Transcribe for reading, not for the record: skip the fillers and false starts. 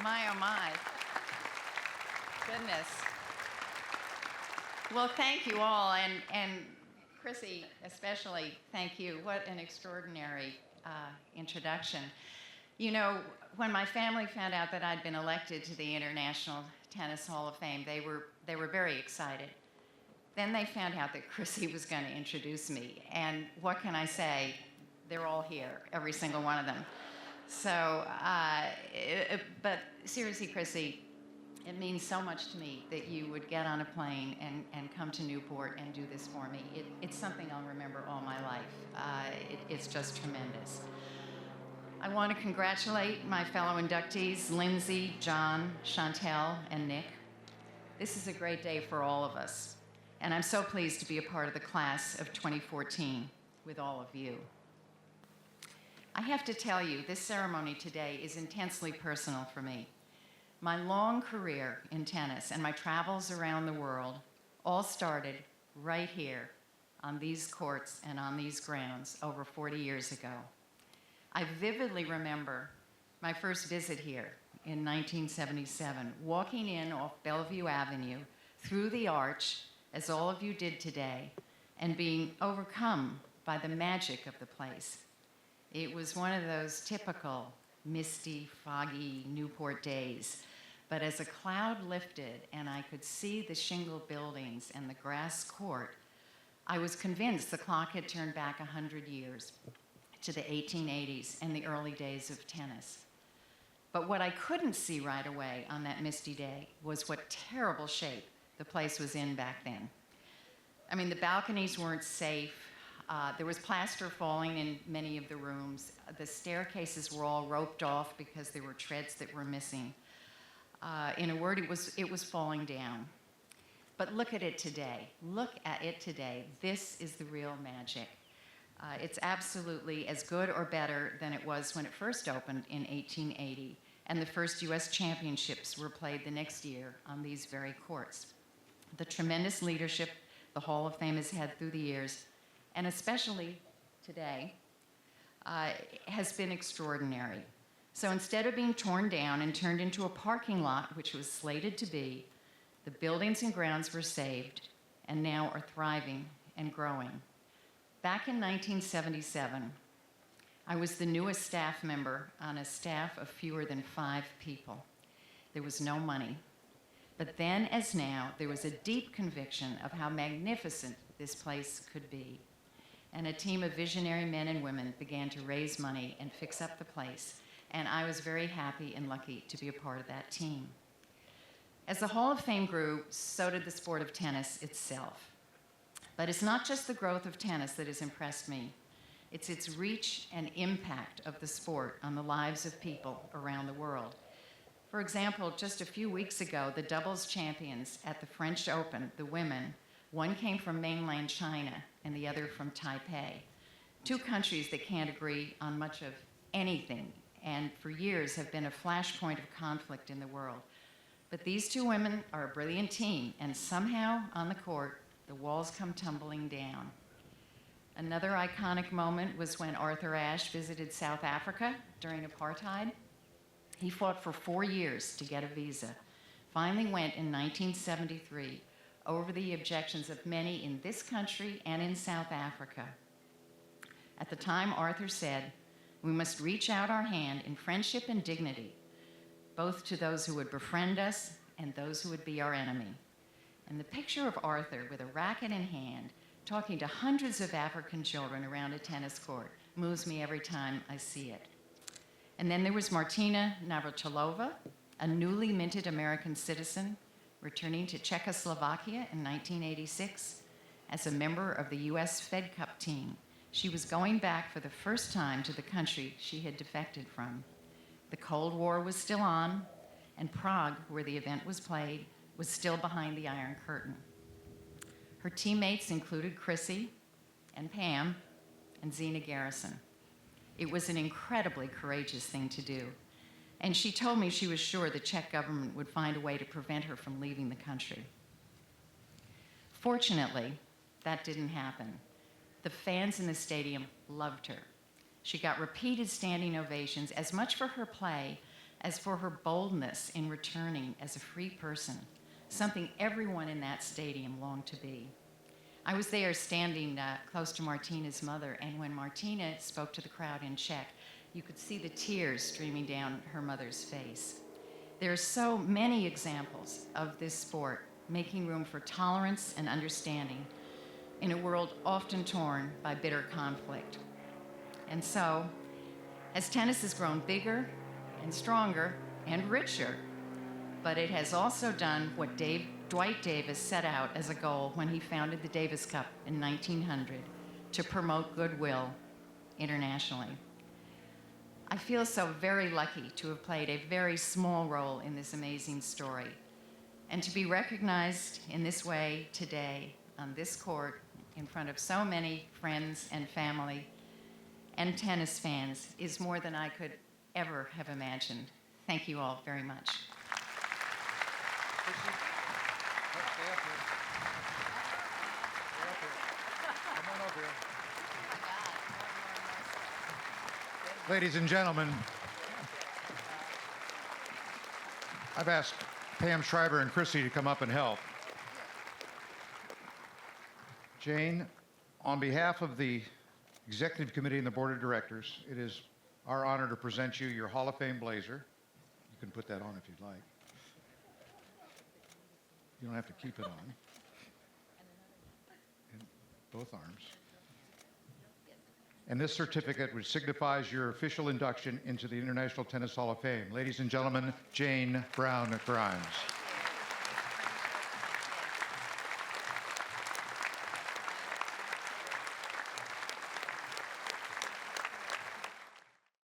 My, oh my. Goodness. Well, thank you all, and Chrissy especially, thank you. What an extraordinary introduction. You know, when my family found out that I'd been elected to the International Tennis Hall of Fame, they were very excited. Then they found out that Chrissy was going to introduce me, and what can I say? They're all here, every single one of them. So, but seriously, Chrissy, it means so much to me that you would get on a plane and come to Newport and do this for me. It's something I'll remember all my life. It's just tremendous. I want to congratulate my fellow inductees, Lindsay, John, Chantel, and Nick. This is a great day for all of us, and I'm so pleased to be a part of the class of 2014 with all of you. I have to tell you, this ceremony today is intensely personal for me. My long career in tennis and my travels around the world all started right here on these courts and on these grounds over 40 years ago. I vividly remember my first visit here in 1977, walking in off Bellevue Avenue through the arch, as all of you did today, and being overcome by the magic of the place. It was one of those typical misty, foggy Newport days. But as a cloud lifted and I could see the shingle buildings and the grass court, I was convinced the clock had turned back 100 years to the 1880s and the early days of tennis. But what I couldn't see right away on that misty day was what terrible shape the place was in back then. I mean, the balconies weren't safe. There was plaster falling in many of the rooms. The staircases were all roped off because there were treads that were missing. In a word, it was falling down. But look at it today. Look at it today. This is the real magic. It's absolutely as good or better than it was when it first opened in 1880, and the first U.S. championships were played the next year on these very courts. The tremendous leadership the Hall of Fame has had through the years, and especially today, has been extraordinary. So instead of being torn down and turned into a parking lot, which was slated to be, the buildings and grounds were saved and now are thriving and growing. Back in 1977, I was the newest staff member on a staff of fewer than 5 people. There was no money. But then, as now, there was a deep conviction of how magnificent this place could be. And a team of visionary men and women began to raise money and fix up the place. And I was very happy and lucky to be a part of that team. As the Hall of Fame grew, so did the sport of tennis itself. But it's not just the growth of tennis that has impressed me. It's its reach and impact of the sport on the lives of people around the world. For example, just a few weeks ago, the doubles champions at the French Open, the women, one came from mainland China and the other from Taipei, 2 countries that can't agree on much of anything, and for years have been a flashpoint of conflict in the world. But these 2 women are a brilliant team, and somehow on the court, the walls come tumbling down. Another iconic moment was when Arthur Ashe visited South Africa during apartheid. He fought for 4 years to get a visa, finally went in 1973 over the objections of many in this country and in South Africa. At the time, Arthur said, "We must reach out our hand in friendship and dignity, both to those who would befriend us and those who would be our enemy." And the picture of Arthur with a racket in hand, talking to hundreds of African children around a tennis court, moves me every time I see it. And then there was Martina Navratilova, a newly minted American citizen, returning to Czechoslovakia in 1986 as a member of the US Fed Cup team. She was going back for the first time to the country she had defected from. The Cold War was still on, and Prague, where the event was played, was still behind the Iron Curtain. Her teammates included Chrissy and Pam and Zina Garrison. It was an incredibly courageous thing to do, and she told me she was sure the Czech government would find a way to prevent her from leaving the country. Fortunately, that didn't happen. The fans in the stadium loved her. She got repeated standing ovations, as much for her play as for her boldness in returning as a free person, something everyone in that stadium longed to be. I was there standing close to Martina's mother, and when Martina spoke to the crowd in Czech, you could see the tears streaming down her mother's face. There are so many examples of this sport making room for tolerance and understanding in a world often torn by bitter conflict. And so, as tennis has grown bigger and stronger and richer, but it has also done what Dwight Davis set out as a goal when he founded the Davis Cup in 1900 to promote goodwill internationally. I feel so very lucky to have played a very small role in this amazing story, and to be recognized in this way today on this court in front of so many friends and family and tennis fans is more than I could ever have imagined. Thank you all very much. Ladies and gentlemen, I've asked Pam Schreiber and Chrissy to come up and help. Jane, on behalf of the Executive Committee and the Board of Directors, it is our honor to present you your Hall of Fame blazer. You can put that on if you'd like. You don't have to keep it on. In both arms. And this certificate, which signifies your official induction into the International Tennis Hall of Fame. Ladies and gentlemen, Jane Brown Grimes.